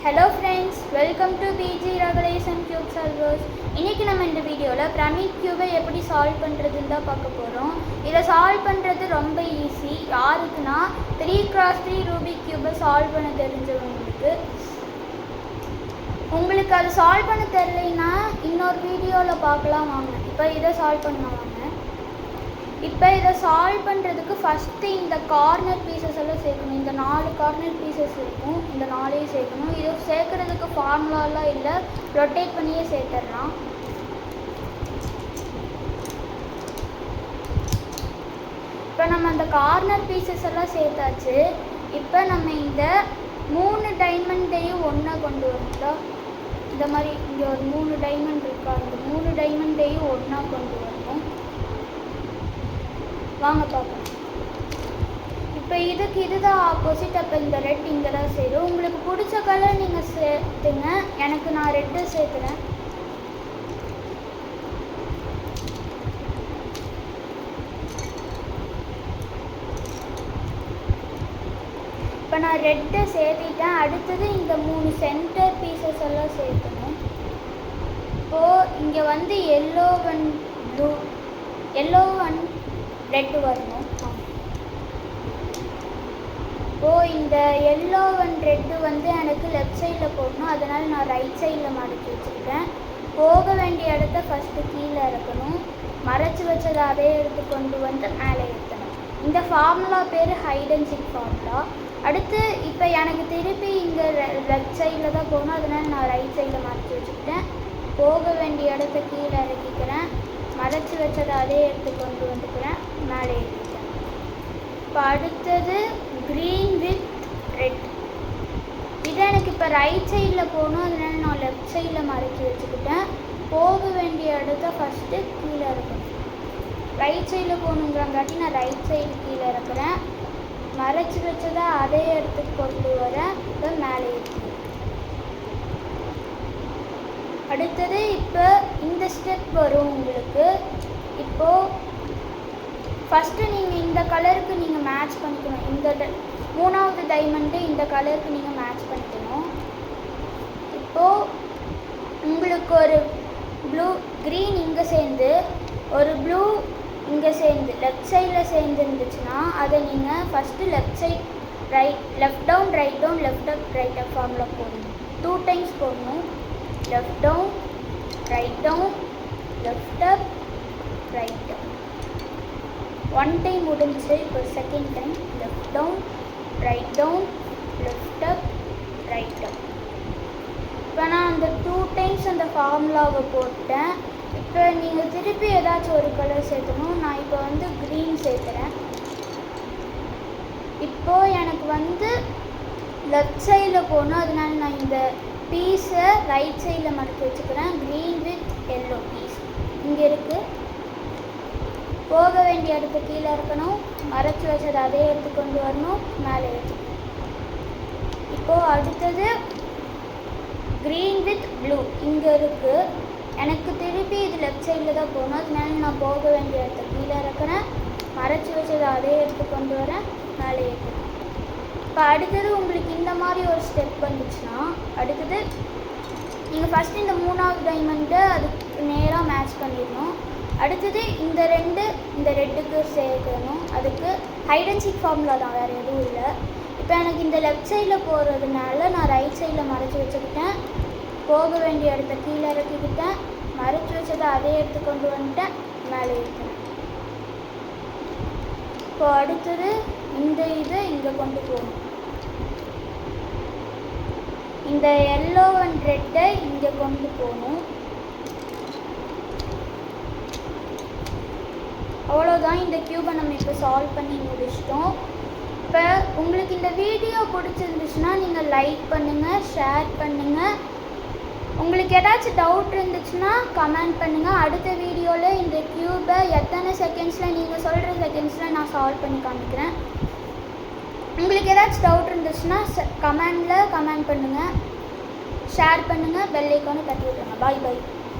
Hello friends, welcome to BG Regulation Cube Solvers. இன்னைக்கு நம்ம இந்த வீடியோவில் பிரமிட் கியூபை எப்படி சால்வ் பண்ணுறதுன்னு தான் பார்க்க போகிறோம். இதை சால்வ் பண்ணுறது ரொம்ப ஈஸி. யாருக்குன்னா 3x3 ரூபிக் கியூபை சால்வ் பண்ண தெரிஞ்சவங்களுக்கு. உங்களுக்கு அது சால்வ் பண்ண தெரியலைன்னா இன்னொரு வீடியோவில் பார்க்கலாம் வாங்க. இப்போ இதை சால்வ் பண்ணலாம் வாங்க. இப்போ இதை சால்வ் பண்ணுறதுக்கு ஃபஸ்ட்டு இந்த கார்னர் பீசஸ் எல்லாம் சேர்க்கணும். இந்த 4 கார்னர் பீசஸ் இருக்கும், இந்த 4ஐயும் சேர்க்கணும். இது சேர்க்குறதுக்கு ஃபார்முலாலாம் இல்லை, ரொட்டேட் பண்ணியே சேர்த்துடலாம். இப்போ நம்ம அந்த கார்னர் பீசஸ் எல்லாம் சேர்த்தாச்சு. இப்போ நம்ம இந்த 3 டைமண்டையும் ஒன்றா கொண்டு வரணும். இந்த மாதிரி இங்கே ஒரு 3 டைமண்ட் இருக்கா, அந்த 3 டைமண்டையும் ஒன்றா கொண்டு வரணும். வாங்க பார்க்கலாம். இப்போ இதுதான் ஆப்போசிட். அப்போ இந்த ரெட் இங்கே தான் சேரும். உங்களுக்கு பிடிச்ச கலர் நீங்கள் சேர்த்துங்க. நான் ரெட்டு சேர்த்துறேன். இப்போ நான் ரெட்டை சேர்த்திட்டேன். அடுத்தது இந்த 3 சென்டர் பீசஸ் எல்லாம் சேர்க்கணும். இப்போது இங்கே வந்து yellow and blue, yellow and red வரணும். இப்போது இந்த எல்லோ அண்ட் ரெட்டு வந்து எனக்கு லெஃப்ட் சைடில் போடணும். அதனால் நான் ரைட் சைடில் மறைச்சி வச்சுக்கிட்டேன். போக வேண்டிய இடத்த ஃபஸ்ட்டு கீழே இறக்கணும். மறைச்சி வச்சதை அதே எடுத்து கொண்டு வந்து மேலே ஏற்றணும். இந்த ஃபார்முலா பேர் ஹைட் அண்ட் சீக் ஃபார்முலா. அடுத்து இப்போ எனக்கு திருப்பி இங்கே லெஃப்ட் சைடில் தான் போகணும். அதனால் நான் ரைட் சைடில் மறைச்சி வச்சுக்கிட்டேன். போக வேண்டிய இடத்த கீழே இறக்கிக்கிறேன். மறைச்சி வச்சதை அதே எடுத்து கொண்டு வந்துக்கிறேன், மேலே ஏற்றிட்டேன். இப்போ அடுத்தது க்ரீன் வித் ரெட். இது எனக்கு இப்போ ரைட் சைடில் போகணும். அதனால நான் லெஃப்ட் சைடில் மறைச்சி வச்சுக்கிட்டேன். போக வேண்டிய இடத்த ஃபஸ்ட்டு கீழே இருக்கணும். ரைட் சைடில் போகணுங்கிறங்காட்டி நான் ரைட் சைடு கீழே இருக்கிறேன். மறைச்சி வச்சதை அதே இடத்துக்கு கொண்டு வரேன். இப்போ மேலே ஏற்றிக்கிறேன். அடுத்தது இப்போ இந்த ஸ்டெப் வரும் உங்களுக்கு. இப்போது ஃபஸ்ட்டு நீங்கள் இந்த கலருக்கு நீங்கள் மேட்ச் பண்ணிக்கணும். இந்த 3வது டைமண்டு இந்த கலருக்கு நீங்கள் மேட்ச் பண்ணிக்கணும். இப்போது உங்களுக்கு ஒரு ப்ளூ க்ரீன் இங்கே சேர்ந்து ஒரு ப்ளூ இங்கே சேர்ந்து லெஃப்ட் சைடில் சேர்ந்து இருந்துச்சுன்னா அதை நீங்கள் first left side left down right down left up right up ஃபார்மில் போடணும். 2 டைம்ஸ் போடணும். left down, right down, left up, right down. 1 time முடிஞ்சு. இப்போ second time left down, right down, left up, right down. இப்போ நான் அந்த 2 times அந்த ஃபார்முலாவை போட்டேன். இப்போ நீங்கள் திருப்பி ஏதாச்சும் ஒரு கலர் சேர்த்தணும். நான் இப்போ வந்து க்ரீன் சேர்த்துறேன். இப்போது எனக்கு வந்து லெஃப்ட் சைடில் போகணும். அதனால நான் இந்த பீஸை ரைட் சைடில் மறைச்சி வச்சுக்கிறேன். க்ரீன் வித் எல்லோ பீஸ் இங்கே இருக்குது. போக வேண்டிய இடத்து கீழே இருக்கணும். மறைச்சி வச்சதை அதே எடுத்து கொண்டு வரணும், மேலே ஏற்றணும். இப்போது அடுத்தது க்ரீன் வித் ப்ளூ இங்கே இருக்குது. எனக்கு திருப்பி இது லெஃப்ட் சைடில் தான் போகணும். அதனால நான் போக வேண்டிய இடத்த கீழே இருக்கிறேன். மறைச்சி வச்சதை அதே எடுத்து கொண்டு வரேன், மேலே ஏற்றணும். இப்போ அடுத்தது உங்களுக்கு இந்த மாதிரி ஒரு ஸ்டெப் வந்துச்சுன்னா அடுத்தது நீங்கள் ஃபஸ்ட்டு இந்த 3வது டைமண்டை அதுக்கு நேராக மேட்ச் பண்ணிடணும். அடுத்தது இந்த ரெட்டுக்கு சேர்க்கணும். அதுக்கு ஹைட் அண்ட் சீக் ஃபார்முலா தான், வேறு எதுவும் இல்லை. இப்போ எனக்கு இந்த லெஃப்ட் சைடில் போகிறதுனால நான் ரைட் சைடில் மறைச்சி வச்சுக்கிட்டேன். போக வேண்டிய இடத்த கீழே இறக்கிக்கிட்டேன். மறைச்சி வச்சதை அதே எடுத்து கொண்டு வந்துட்டேன், மேலே ஏற்றினேன். இப்போ அடுத்தது இதை இங்கே கொண்டு போகணும். இந்த எல்லோ அண்ட் ரெட்டை இங்கே கொண்டு போகணும். அவ்வளோதான். இந்த க்யூபை நம்ம இப்போ சால்வ் பண்ணி முடிச்சிட்டோம். இப்போ உங்களுக்கு இந்த வீடியோ பிடிச்சிருந்துச்சுன்னா நீங்கள் லைக் பண்ணுங்கள், ஷேர் பண்ணுங்கள். உங்களுக்கு ஏதாச்சும் டவுட் இருந்துச்சுன்னா கமெண்ட் பண்ணுங்கள். அடுத்த வீடியோவில் இந்த க்யூபை எத்தனை செகண்ட்ஸில் நீங்கள் சொல்கிற செகண்ட்ஸில் நான் சால்வ் பண்ணி காமிக்கிறேன். உங்களுக்கு ஏதாச்சும் டவுட் இருந்துச்சுன்னா கமெண்ட் பண்ணுங்கள், ஷேர் பண்ணுங்கள், பெல் ஐக்கானை தட்டி விட்டுருங்க. பாய் பாய்.